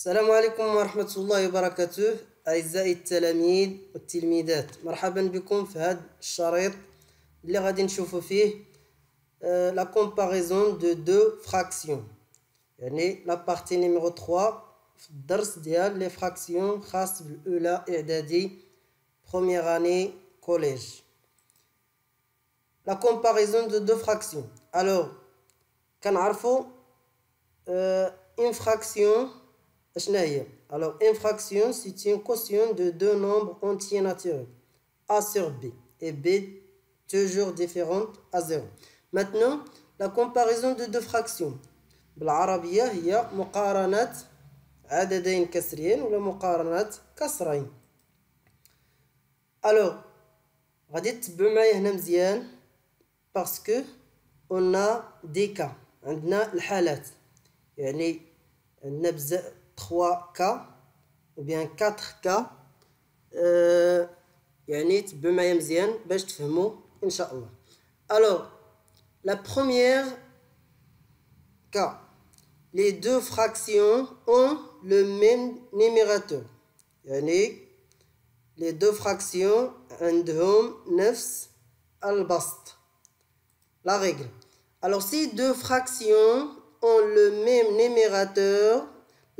السلام عليكم ورحمة الله وبركاته أعزائي التلاميذ والتلميذات، مرحبا بكم في هذا الشريط اللي غادي نشوفوا فيه لا كومباريزون دو دو فراكسيون، يعني لا بارتي نيميرو 3 في الدرس ديال لي فراكسيون خاص بالأولى إعدادي بروميير أني كوليج. لا كومباريزون دو دو فراكسيون، ألوغ كنعرفوا une fraction. Alors, une fraction, c'est une quotient de deux nombres entiers naturels, A sur B, et B toujours différente à 0. Maintenant, la comparaison de deux fractions. بالعربية هي مقارنة عددين كسرين ولا مقارنة كسرين. Alors, غادي تتبعوا معايا هنا مزيان parce que on a des cas. عندنا الحالات، يعني عندنا بزاف 3 cas ou bien 4 cas. يعني تبعوا معايا مزيان باش تفهموا ان شاء الله. Alors, la première cas, les deux fractions ont le même numérateur. يعني les deux fractions عندهم نفس البسط. La règle. Alors, si deux fractions ont le même numérateur,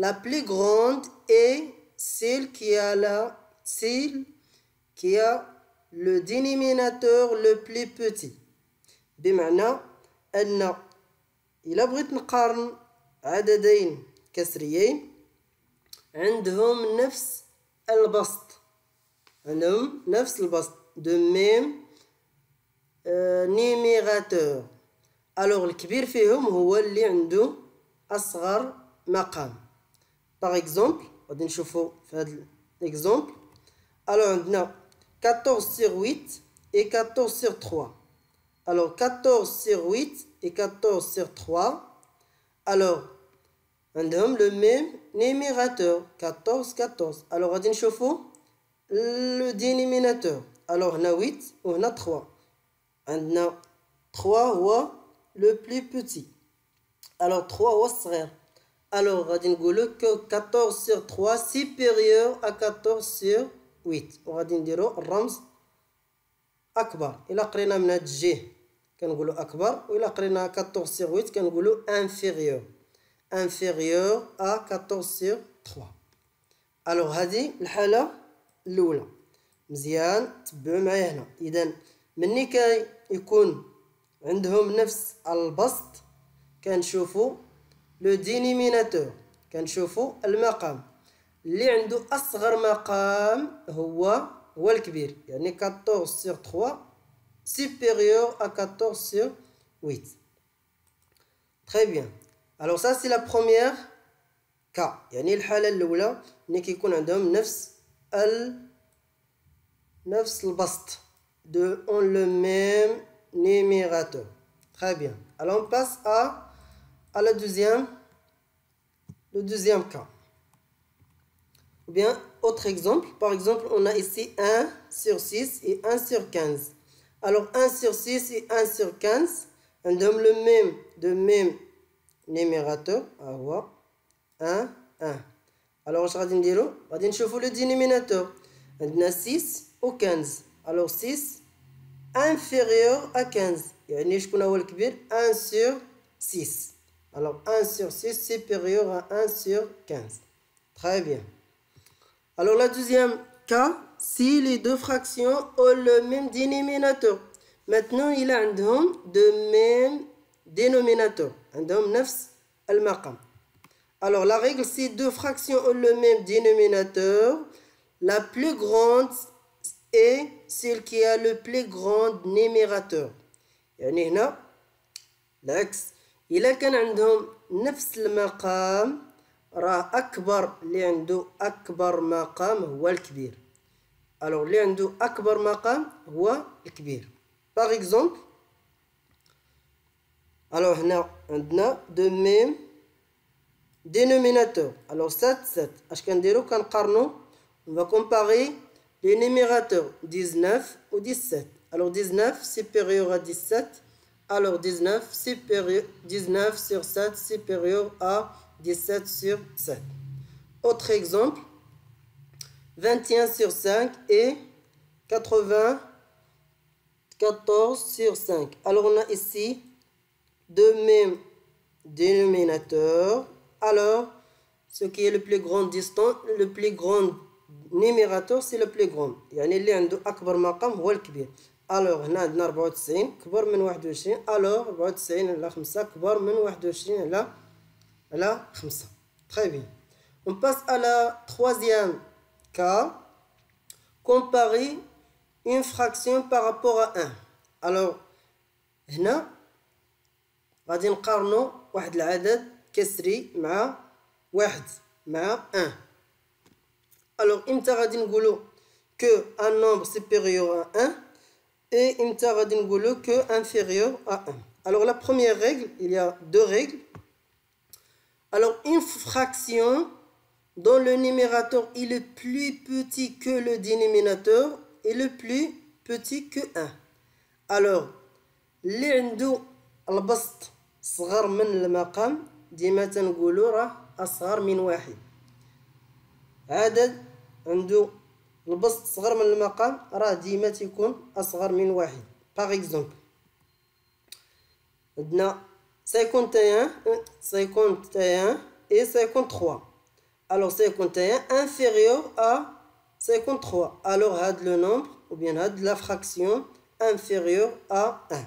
la plus grande est celle qui a le dénominateur le plus petit. بمعنى أن إلا بغيت نقارن عددين كسريين عندهم نفس البسط، de même numérateur. Alors الكبير فيهم هو اللي عنده أصغر مقام. Par exemple, غادي نشوفوا في هذا l'exemple. Alors عندنا 14 sur 8 et 14 sur 3. Alors 14 sur 8 et 14 sur 3. Alors عندهم le même numérateur 14. Alors غادي نشوفوا le dénominateur. Alors هنا 8 وهنا 3. عندنا 3 هو le plus petit. Alors 3 هو الصغير. Alors غادي نقولوا que 14 sur 3 supérieur à 14 sur 8 وغادي نديروا الرمز أكبر. إلا قرينا من هاد الجهة كنقولوا أكبر، وإلا قرينا 14 sur 8 كنقولوا inférieur à 14 sur 3. Alors هذه الحالة الأولى. مزيان تبعوا معايا هنا. إذا مني كيكون عندهم نفس البسط كنشوفوا لو دينوميناتور، كنشوفوا المقام اللي عنده اصغر مقام هو الكبير، يعني 14 sur 3 supérieur à 14 sur 8. Très bien. Alors ça c'est la première cas، يعني الحالة الأولى ملي كيكون عندهم نفس البسط ont le même numérateur. Très bien. Alors on passe à le deuxième cas. Ou bien autre exemple. Par exemple, on a ici 1 sur 6 et 1 sur 15. Alors 1 sur 6 et 1 sur 15 عندهم le même numérateur. 1. Alors واش غادي نديرو؟ غادي نشوفوا le dénominateur. عندنا 6 و 15. Alors 6 inférieur à 15. يعني شكون هو الكبير؟ 1 sur 6. Alors 1 sur 6 supérieur à 1 sur 15. Très bien. Alors la deuxième cas, si les deux fractions ont le même dénominateur. Maintenant il a عندهم de même dénominateur. عندهم نفس المقام. Alors la règle, si deux fractions ont le même dénominateur, la plus grande est celle qui a le plus grand numérateur. يعني هنا العكس، إلا كان عندهم نفس المقام راه أكبر اللي عنده أكبر مقام هو الكبير. alors اللي عنده أكبر مقام هو الكبير. par exemple alors هنا عندنا de même dénominateur. alors 7 اش كنديرو؟ كنقارنو on va comparer les numérateurs 19 ou 17. alors 19 supérieur à 17. Alors 19 sur 7 supérieur à 17 sur 7. autre exemple. 21 sur 5 et 94 sur 5. Alors, on a ici deux mêmes dénominateurs. Alors, ce qui est le plus grand distance, le plus grand numérateur, c'est le plus grand. يعني اللي عنده أكبر مقام هو الكبير. Alors, هنا عندنا 94 كبر من 21. Alors, 94 على 5 كبر من 21 على 5. Très bien. On passe à la troisième cas. Comparer une fraction par rapport à 1. Alors, هنا غادي نقارنوا واحد العدد كسري مع واحد مع 1. Alors, إمتى غادي نقولوا que un nombre supérieur à 1 et إمتى غادي نقولوا que inférieur à 1. Alors, la première règle, il y a deux règles. Alors, une fraction dont le numérateur est le plus petit que le dénominateur est le plus petit que 1. Alors, اللي عنده البسط صغر من المقام ديما تنقولوا راه أصغر من واحد. عدد عنده البسط صغر من المقام راه ديما تيكون أصغر من واحد. Par exemple, عندنا 51 et 53. Alors 51 inférieur à 53. Alors had le nombre ou bien had la fraction inférieure à 1.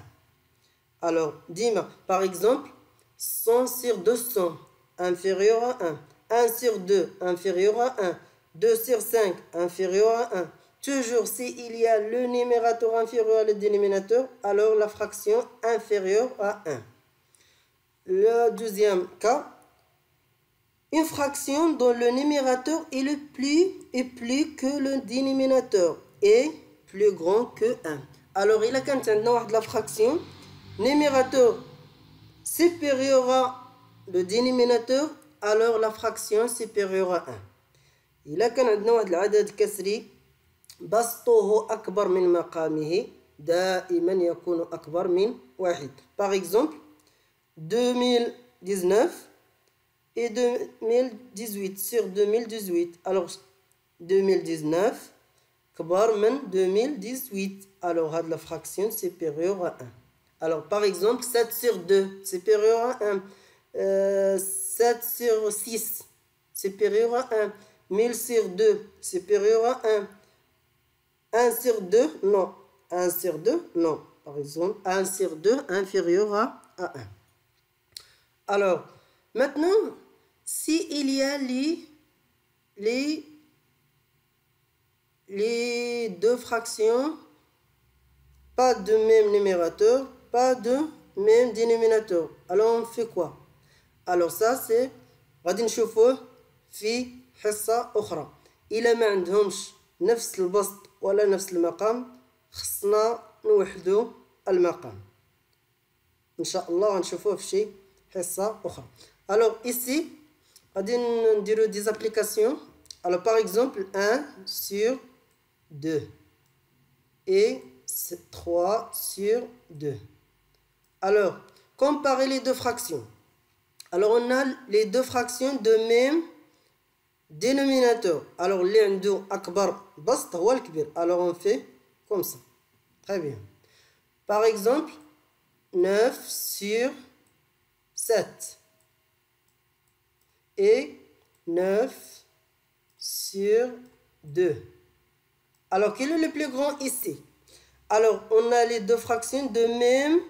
Alors dima par exemple 100 sur 200 inférieur à 1. 1 sur 2 inférieur à 1. 2 sur 5 inférieur à 1. Toujours s'il y a le numérateur inférieur à le dénominateur, alors la fraction inférieure à 1. Le deuxième cas, une fraction dont le numérateur est plus que le dénominateur est plus grand que 1. Alors, il a quand on la fraction numérateur supérieur à le dénominateur, alors la fraction supérieure à 1. Il a quand on العدد كسري بسطه أكبر من مقامه دائما يكون أكبر من واحد. Par exemple, 2019 et 2018 sur 2018. Alors 2019 كبر من 2018. Alors la fraction supérieure à 1. Alors par exemple 7 sur 2 supérieur à 1. 7 sur 6 supérieur à 1. 1000 sur 2 supérieur à 1. 1 sur 2 non. 1 sur 2 non. Par exemple 1 sur 2 inférieur à 1. Alors, maintenant, s'il y a les deux fractions, pas de même numérateur, pas de même dénominateur, alors on fait quoi? Alors ça c'est غادي نشوفوه في حصة أخرى. إلا ما عندهمش نفس البسط ولا نفس المقام خصنا نوحدو المقام. إن شاء الله غنشوفوه في شي حصة أخرى. Alors ici, غادي نديرو des applications. Alors par exemple 1 sur 2 et 3 sur 2. Alors, comparer les deux fractions. Alors on a les deux fractions de même dénominateur. Alors اللي عنده أكبر بسط هو الكبير. Alors on fait comme ça. Très bien. Par exemple 9 sur 7 et 9 sur 2. Alors, quel est le plus grand ici? Alors, on a les deux fractions de même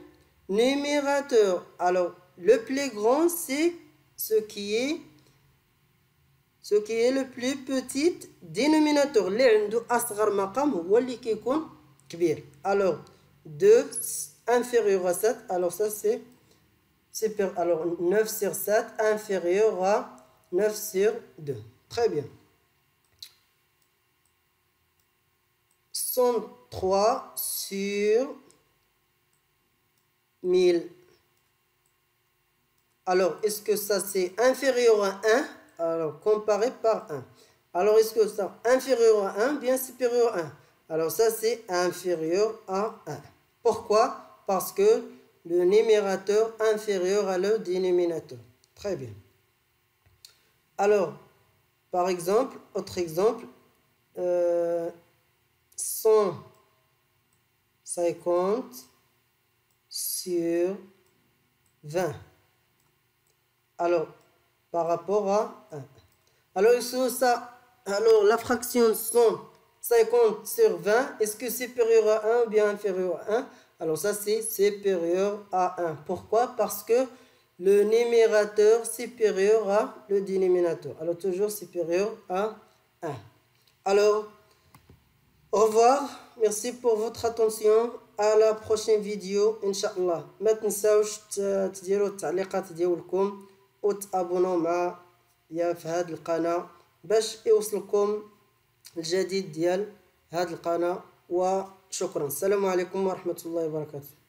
numérateur. Alors, le plus grand, c'est ce qui est le plus petit dénominateur. اللي عنده أصغر مقام هو اللي كيكون كبير. Alors, 2 inférieur à 7. Alors, ça c'est super. Alors 9 sur 7 inférieur à 9 sur 2. Très bien. 103 sur 1000. Alors, est-ce que ça c'est inférieur à 1? Alors, comparé par 1. Alors, est-ce que ça inférieur à 1 bien supérieur à 1? Alors, ça c'est inférieur à 1. Pourquoi? Parce que le numérateur inférieur à le dénominateur. Très bien. Alors, Par exemple, autre exemple, 150 sur 20. Alors, par rapport à 1. Alors, ici, alors la fraction 150 sur 20, est-ce que c'est supérieur à 1 ou bien inférieur à 1? Alors, ça, c'est supérieur à 1. Pourquoi? Parce que le numérateur supérieur à le dénominateur. Alors, toujours supérieur à 1. Alors, au revoir. Merci pour votre attention. À la prochaine vidéo, Inch'Allah. ما تنساوش تديروا التعليقات ديالكم وتابونوا معايا في هذه القناة باش يوصلكم الجديد ديال هذه القناة. وشكرا. السلام عليكم ورحمة الله وبركاته.